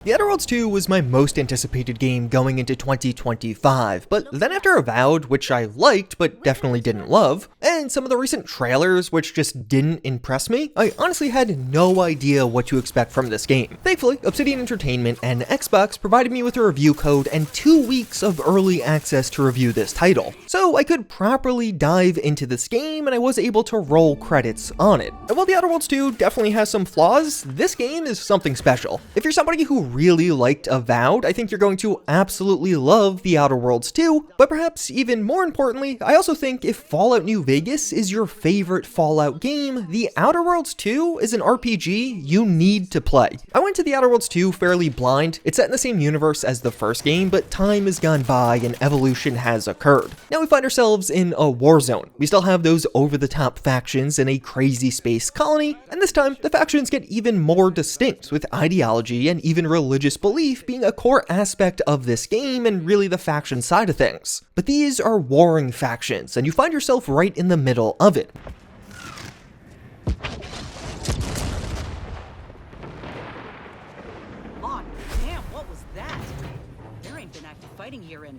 The Outer Worlds 2 was my most anticipated game going into 2025, but then after Avowed, which I liked but definitely didn't love, and some of the recent trailers which just didn't impress me, I honestly had no idea what to expect from this game. Thankfully, Obsidian Entertainment and Xbox provided me with a review code and 2 weeks of early access to review this title, so I could properly dive into this game and I was able to roll credits on it. And while The Outer Worlds 2 definitely has some flaws, this game is something special. If you're somebody who really liked Avowed, I think you're going to absolutely love The Outer Worlds 2, but perhaps even more importantly, I also think if Fallout New Vegas is your favorite Fallout game, The Outer Worlds 2 is an RPG you need to play. I went to The Outer Worlds 2 fairly blind. It's set in the same universe as the first game, but time has gone by and evolution has occurred. Now we find ourselves in a war zone. We still have those over-the-top factions in a crazy space colony, and this time the factions get even more distinct, with ideology and even religious belief being a core aspect of this game and really the faction side of things. But these are warring factions, and you find yourself right in the middle of it. Oh, damn, what was that? There ain't been active fighting here in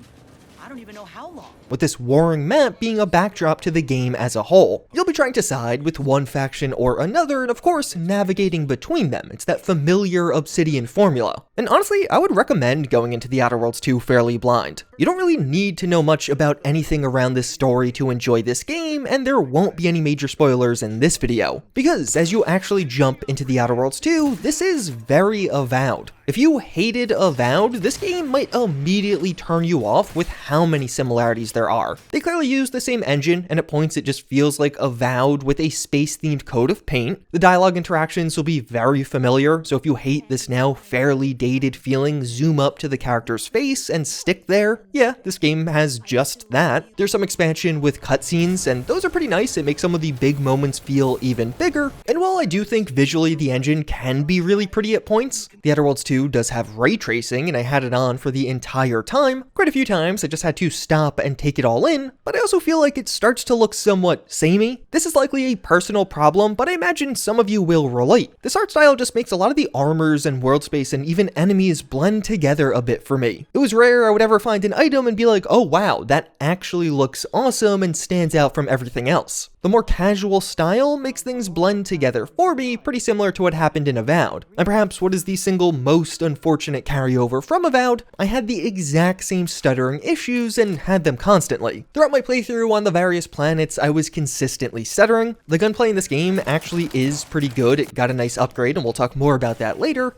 I don't even know how long. With this warring map being a backdrop to the game as a whole. You'll be trying to side with one faction or another, and of course, navigating between them. It's that familiar Obsidian formula. And honestly, I would recommend going into The Outer Worlds 2 fairly blind. You don't really need to know much about anything around this story to enjoy this game, and there won't be any major spoilers in this video. Because as you actually jump into The Outer Worlds 2, this is very Avowed. If you hated Avowed, this game might immediately turn you off with how many similarities there are. They clearly use the same engine, and at points it just feels like Avowed with a space-themed coat of paint. The dialogue interactions will be very familiar, so if you hate this now fairly dated feeling, zoom up to the character's face and stick there. Yeah, this game has just that. There's some expansion with cutscenes, and those are pretty nice. It makes some of the big moments feel even bigger. And while I do think visually the engine can be really pretty at points, The Outer Worlds 2 does have ray tracing, and I had it on for the entire time. Quite a few times I just had to stop and take it all in, but I also feel like it starts to look somewhat samey. This is likely a personal problem, but I imagine some of you will relate. This art style just makes a lot of the armors and world space and even enemies blend together a bit for me. It was rare I would ever find an item and be like, oh wow, that actually looks awesome and stands out from everything else. The more casual style makes things blend together for me, pretty similar to what happened in Avowed. And perhaps what is the single most unfortunate carryover from Avowed, I had the exact same stuttering issues and had them constantly. Throughout my playthrough on the various planets, I was consistently stuttering. The gunplay in this game actually is pretty good. It got a nice upgrade, and we'll talk more about that later.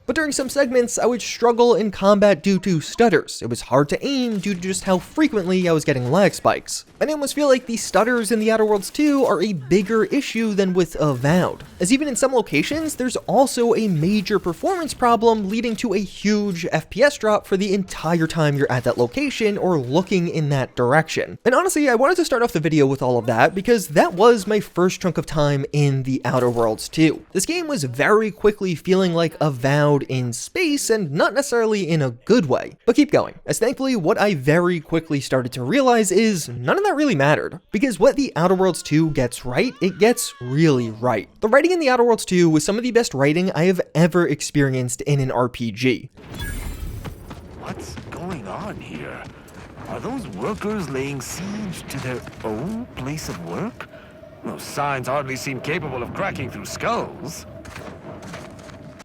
But during some segments, I would struggle in combat due to stutters. It was hard to aim due to just how frequently I was getting lag spikes. And I almost feel like the stutters in The Outer Worlds 2 are a bigger issue than with Avowed, as even in some locations, there's also a major performance problem leading to a huge FPS drop for the entire time you're at that location or looking in that direction. And honestly, I wanted to start off the video with all of that because that was my first chunk of time in The Outer Worlds 2. This game was very quickly feeling like Avowed in space, and not necessarily in a good way. But keep going, as thankfully what I very quickly started to realize is none of that really mattered, because what The Outer Worlds 2 gets right, it gets really right. The writing in The Outer Worlds 2 was some of the best writing I have ever experienced in an RPG. What's going on here? Are those workers laying siege to their own place of work? Those signs hardly seem capable of cracking through skulls.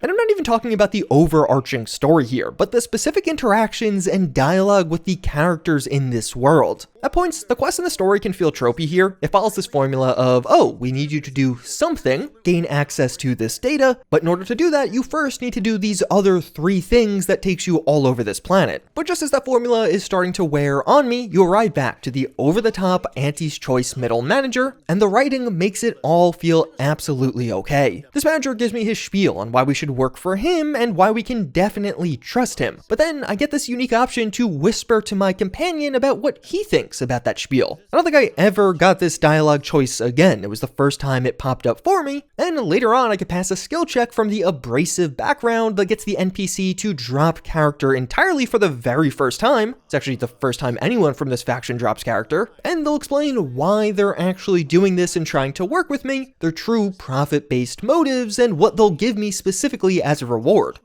And I'm not even talking about the overarching story here, but the specific interactions and dialogue with the characters in this world. At points, the quest and the story can feel tropey here. It follows this formula of, oh, we need you to do something, gain access to this data, but in order to do that, you first need to do these other 3 things that takes you all over this planet. But just as that formula is starting to wear on me, you arrive back to the over-the-top Auntie's Choice middle manager, and the writing makes it all feel absolutely okay. This manager gives me his spiel on why we should work for him and why we can definitely trust him. But then I get this unique option to whisper to my companion about what he thinks about that spiel. I don't think I ever got this dialogue choice again. It was the first time it popped up for me, and later on I could pass a skill check from the abrasive background that gets the NPC to drop character entirely for the very first time. It's actually the first time anyone from this faction drops character, and they'll explain why they're actually doing this and trying to work with me, their true profit-based motives, and what they'll give me specifically as a reward.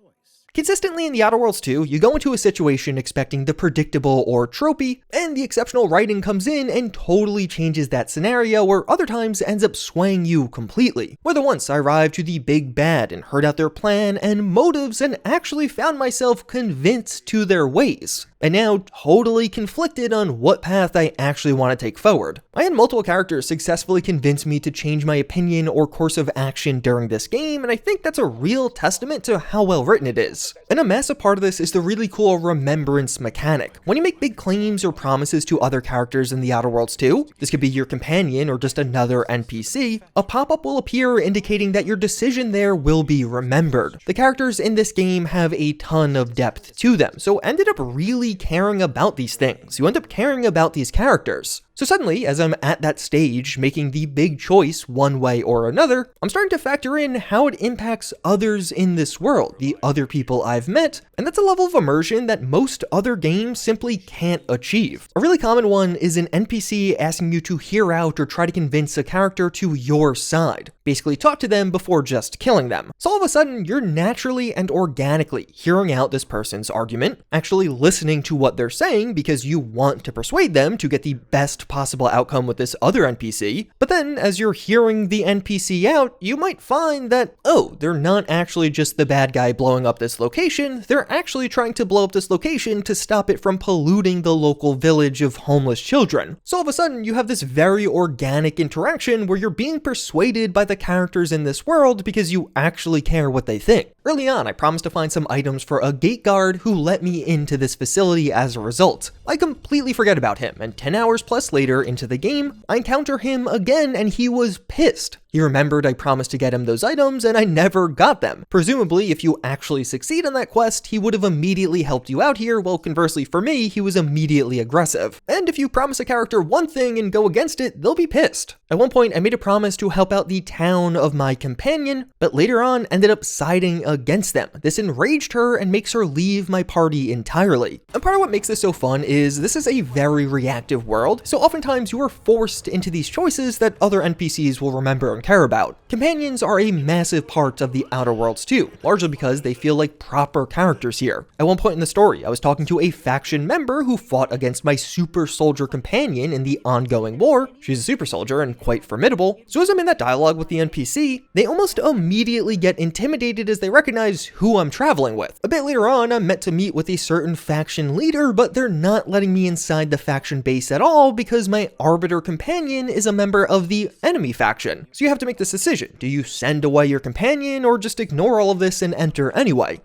Consistently in The Outer Worlds 2, you go into a situation expecting the predictable or tropey, and the exceptional writing comes in and totally changes that scenario, or other times ends up swaying you completely. More than once, I arrived to the big bad and heard out their plan and motives and actually found myself convinced to their ways, and now totally conflicted on what path I actually want to take forward. I had multiple characters successfully convince me to change my opinion or course of action during this game, and I think that's a real testament to how well written it is. And a massive part of this is the really cool remembrance mechanic. When you make big claims or promises to other characters in The Outer Worlds 2, this could be your companion or just another NPC, a pop-up will appear indicating that your decision there will be remembered. The characters in this game have a ton of depth to them, so ended up really caring about these things. You end up caring about these characters. So suddenly, as I'm at that stage, making the big choice one way or another, I'm starting to factor in how it impacts others in this world, the other people I've met, and that's a level of immersion that most other games simply can't achieve. A really common one is an NPC asking you to hear out or try to convince a character to your side. Basically talk to them before just killing them. So all of a sudden, you're naturally and organically hearing out this person's argument, actually listening to what they're saying because you want to persuade them to get the best possible outcome with this other NPC, but then as you're hearing the NPC out, you might find that, oh, they're not actually just the bad guy blowing up this location, they're actually trying to blow up this location to stop it from polluting the local village of homeless children. So all of a sudden, you have this very organic interaction where you're being persuaded by the characters in this world because you actually care what they think. Early on, I promised to find some items for a gate guard who let me into this facility as a result. I completely forget about him, and 10 hours plus later into the game, I encounter him again and he was pissed. He remembered I promised to get him those items and I never got them. Presumably, if you actually succeed on that quest, he would have immediately helped you out here, while conversely for me, he was immediately aggressive. And if you promise a character one thing and go against it, they'll be pissed. At one point, I made a promise to help out the town of my companion, but later on ended up siding against them. This enraged her and makes her leave my party entirely. And part of what makes this so fun is this is a very reactive world, so oftentimes you are forced into these choices that other NPCs will remember and care about. Companions are a massive part of The Outer Worlds too, largely because they feel like proper characters here. At one point in the story, I was talking to a faction member who fought against my super soldier companion in the ongoing war. She's a super soldier and quite formidable, so as I'm in that dialogue with the NPC, they almost immediately get intimidated as they recognize who I'm traveling with. A bit later on, I'm meant to meet with a certain faction leader, but they're not letting me inside the faction base at all because my arbiter companion is a member of the enemy faction. So you have to make this decision. Do you send away your companion or just ignore all of this and enter anyway?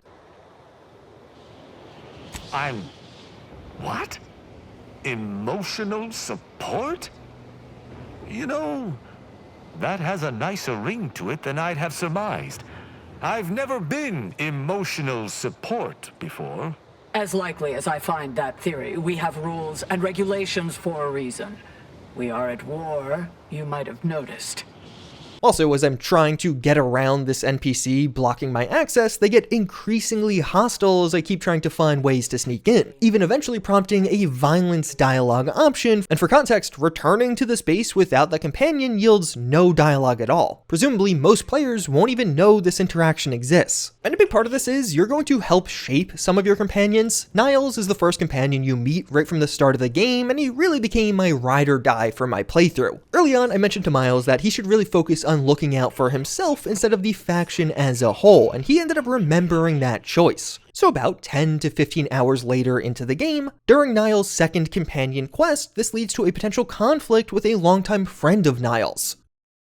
I'm... what? Emotional support? You know, that has a nicer ring to it than I'd have surmised. I've never been emotional support before. As likely as I find that theory, we have rules and regulations for a reason. We are at war, you might have noticed. Also, as I'm trying to get around this NPC blocking my access, they get increasingly hostile as I keep trying to find ways to sneak in, even eventually prompting a violence dialogue option, and for context, returning to the space without the companion yields no dialogue at all. Presumably, most players won't even know this interaction exists. And a big part of this is you're going to help shape some of your companions. Niles is the first companion you meet right from the start of the game, and he really became my ride or die for my playthrough. Early on, I mentioned to Miles that he should really focus on looking out for himself instead of the faction as a whole, and he ended up remembering that choice. So about 10 to 15 hours later into the game, during Niles' second companion quest, this leads to a potential conflict with a longtime friend of Niles.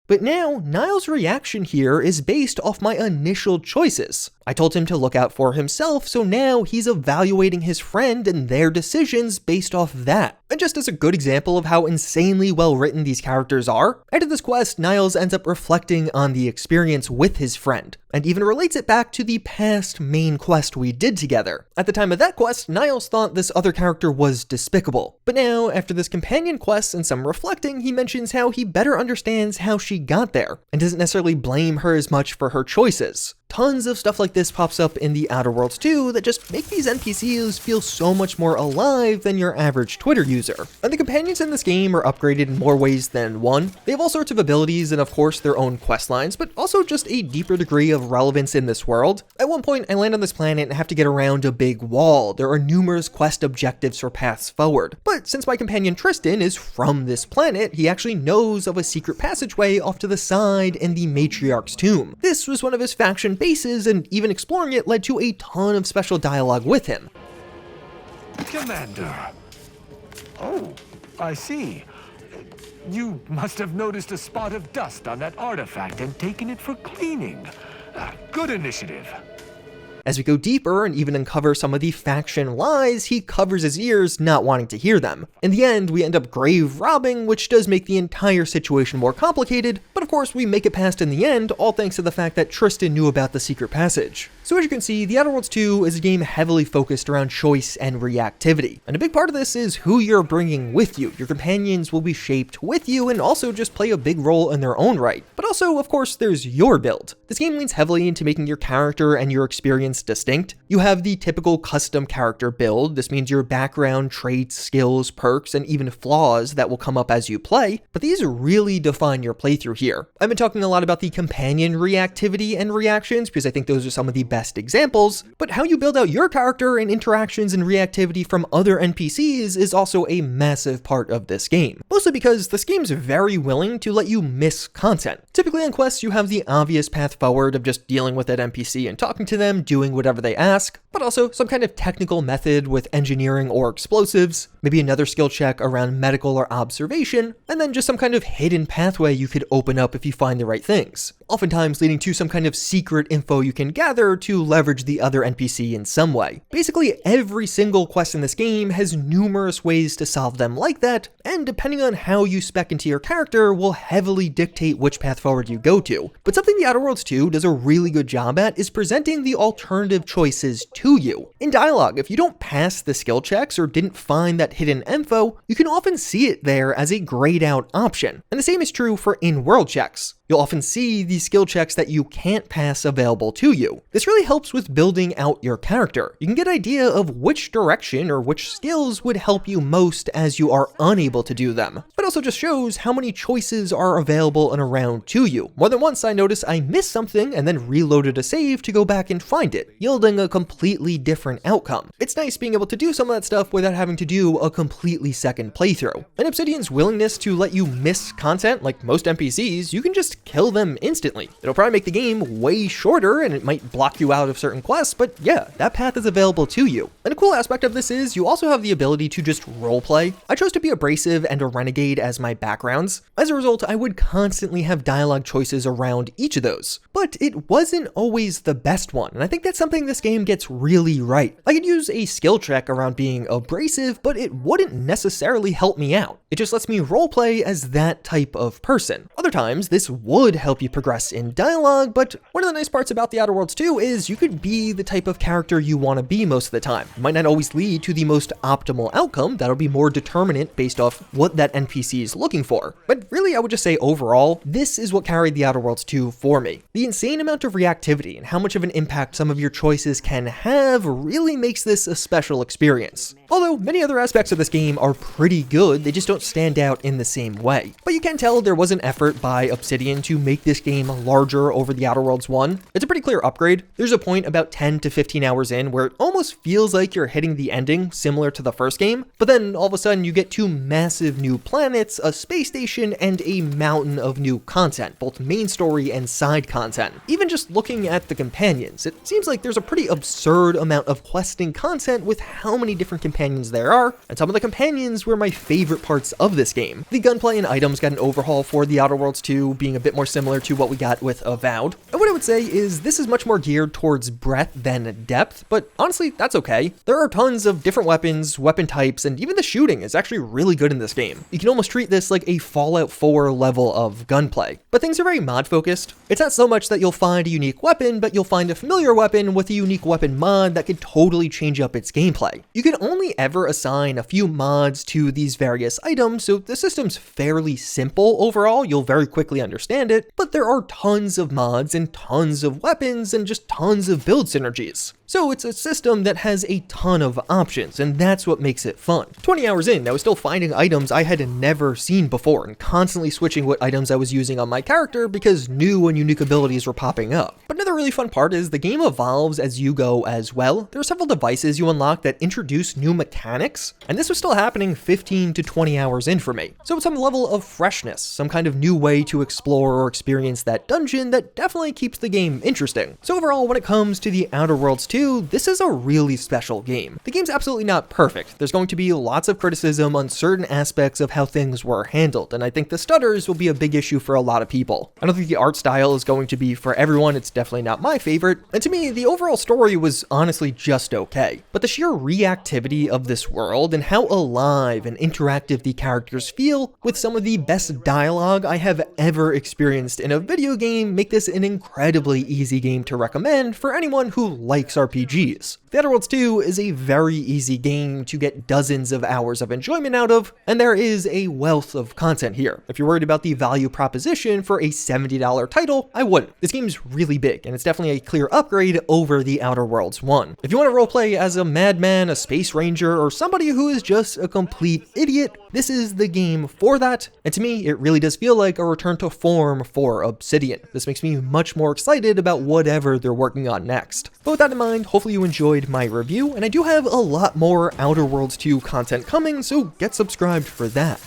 But now, Niles' reaction here is based off my initial choices. I told him to look out for himself, so now he's evaluating his friend and their decisions based off that. And just as a good example of how insanely well written these characters are, after this quest, Niles ends up reflecting on the experience with his friend, and even relates it back to the past main quest we did together. At the time of that quest, Niles thought this other character was despicable. But now, after this companion quest and some reflecting, he mentions how he better understands how she got there, and doesn't necessarily blame her as much for her choices. Tons of stuff like this pops up in the Outer Worlds 2 that just make these NPCs feel so much more alive than your average Twitter user. And the companions in this game are upgraded in more ways than one. They have all sorts of abilities and of course their own quest lines, but also just a deeper degree of relevance in this world. At one point, I land on this planet and have to get around a big wall. There are numerous quest objectives for paths forward. But since my companion Tristan is from this planet, he actually knows of a secret passageway off to the side in the Matriarch's tomb. This was one of his faction bases, and even exploring it led to a ton of special dialogue with him. Commander. Oh, I see. You must have noticed a spot of dust on that artifact and taken it for cleaning. Good initiative. As we go deeper and even uncover some of the faction lies, he covers his ears, not wanting to hear them. In the end, we end up grave robbing, which does make the entire situation more complicated, but of course we make it past in the end, all thanks to the fact that Tristan knew about the secret passage. So as you can see, The Outer Worlds 2 is a game heavily focused around choice and reactivity. And a big part of this is who you're bringing with you. Your companions will be shaped with you and also just play a big role in their own right. But also, of course, there's your build. This game leans heavily into making your character and your experience distinct. You have the typical custom character build. This means your background, traits, skills, perks, and even flaws that will come up as you play. But these really define your playthrough here. I've been talking a lot about the companion reactivity and reactions because I think those are some of the best examples, but how you build out your character and interactions and reactivity from other NPCs is also a massive part of this game. Mostly because this game's very willing to let you miss content. Typically on quests, you have the obvious path forward of just dealing with that NPC and talking to them, doing whatever they ask, but also some kind of technical method with engineering or explosives, maybe another skill check around medical or observation, and then just some kind of hidden pathway you could open up if you find the right things, oftentimes leading to some kind of secret info you can gather to leverage the other NPC in some way. Basically, every single quest in this game has numerous ways to solve them like that, and depending on how you spec into your character will heavily dictate which path forward you go to. But something The Outer Worlds 2 does a really good job at is presenting the alternative choices to you. In dialogue, if you don't pass the skill checks or didn't find that hidden info, you can often see it there as a grayed out option. And the same is true for in-world checks. You'll often see the skill checks that you can't pass available to you. This really helps with building out your character. You can get an idea of which direction or which skills would help you most as you are unable to do them. But also just shows how many choices are available and around to you. More than once I noticed I missed something and then reloaded a save to go back and find it, yielding a completely different outcome. It's nice being able to do some of that stuff without having to do a completely second playthrough. And Obsidian's willingness to let you miss content, like most NPCs, you can just kill them instantly. It'll probably make the game way shorter and it might block you out of certain quests, but yeah, that path is available to you. And a cool aspect of this is you also have the ability to just roleplay. I chose to be abrasive and a renegade as my backgrounds. As a result, I would constantly have dialogue choices around each of those. But it wasn't always the best one, and I think that's something this game gets really right. I could use a skill check around being abrasive, but it wouldn't necessarily help me out. It just lets me roleplay as that type of person. Other times, this would help you progress in dialogue, but one of the nice parts about The Outer Worlds 2 is you could be the type of character you want to be most of the time. It might not always lead to the most optimal outcome, that'll be more determinant based off what that NPC is looking for. But really, I would just say overall, this is what carried The Outer Worlds 2 for me. The insane amount of reactivity and how much of an impact some of your choices can have really makes this a special experience. Although many other aspects of this game are pretty good, they just don't stand out in the same way. But you can tell there was an effort by Obsidian to make this game larger over The Outer Worlds 1. It's a pretty clear upgrade. There's a point about 10 to 15 hours in where it almost feels like you're hitting the ending similar to the first game, but then all of a sudden you get 2 massive new planets, a space station, and a mountain of new content, both main story and side content. Even just looking at the companions, it seems like there's a pretty absurd amount of questing content with how many different companions there are, and some of the companions were my favorite parts of this game. The gunplay and items got an overhaul for The Outer Worlds 2, being a bit more similar to what we got with Avowed. And what I would say is this is much more geared towards breadth than depth, but honestly, that's okay. There are tons of different weapons, weapon types, and even the shooting is actually really good in this game. You can almost treat this like a Fallout 4 level of gunplay. But things are very mod focused. It's not so much that you'll find a unique weapon, but you'll find a familiar weapon with a unique weapon mod that could totally change up its gameplay. You can only ever assign a few mods to these various items, so the system's fairly simple overall. You'll very quickly understand understand it, but there are tons of mods and tons of weapons and just tons of build synergies. So it's a system that has a ton of options, and that's what makes it fun. 20 hours in, I was still finding items I had never seen before and constantly switching what items I was using on my character because new and unique abilities were popping up. But another really fun part is the game evolves as you go as well. There are several devices you unlock that introduce new mechanics, and this was still happening 15 to 20 hours in for me. So it's some level of freshness, some kind of new way to explore or experience that dungeon that definitely keeps the game interesting. So overall, when it comes to the Outer Worlds 2, this is a really special game. The game's absolutely not perfect. There's going to be lots of criticism on certain aspects of how things were handled, and I think the stutters will be a big issue for a lot of people. I don't think the art style is going to be for everyone. It's definitely not my favorite, and to me, the overall story was honestly just okay. But the sheer reactivity of this world and how alive and interactive the characters feel, with some of the best dialogue I have ever experienced in a video game, make this an incredibly easy game to recommend for anyone who likes RPGs. The Outer Worlds 2 is a very easy game to get dozens of hours of enjoyment out of, and there is a wealth of content here. If you're worried about the value proposition for a $70 title, I wouldn't. This game's really big, and it's definitely a clear upgrade over the Outer Worlds 1. If you want to roleplay as a madman, a space ranger, or somebody who is just a complete idiot, this is the game for that, and to me, it really does feel like a return to form for Obsidian. This makes me much more excited about whatever they're working on next. But with that in mind, hopefully you enjoyed my review, and I do have a lot more Outer Worlds 2 content coming, so get subscribed for that.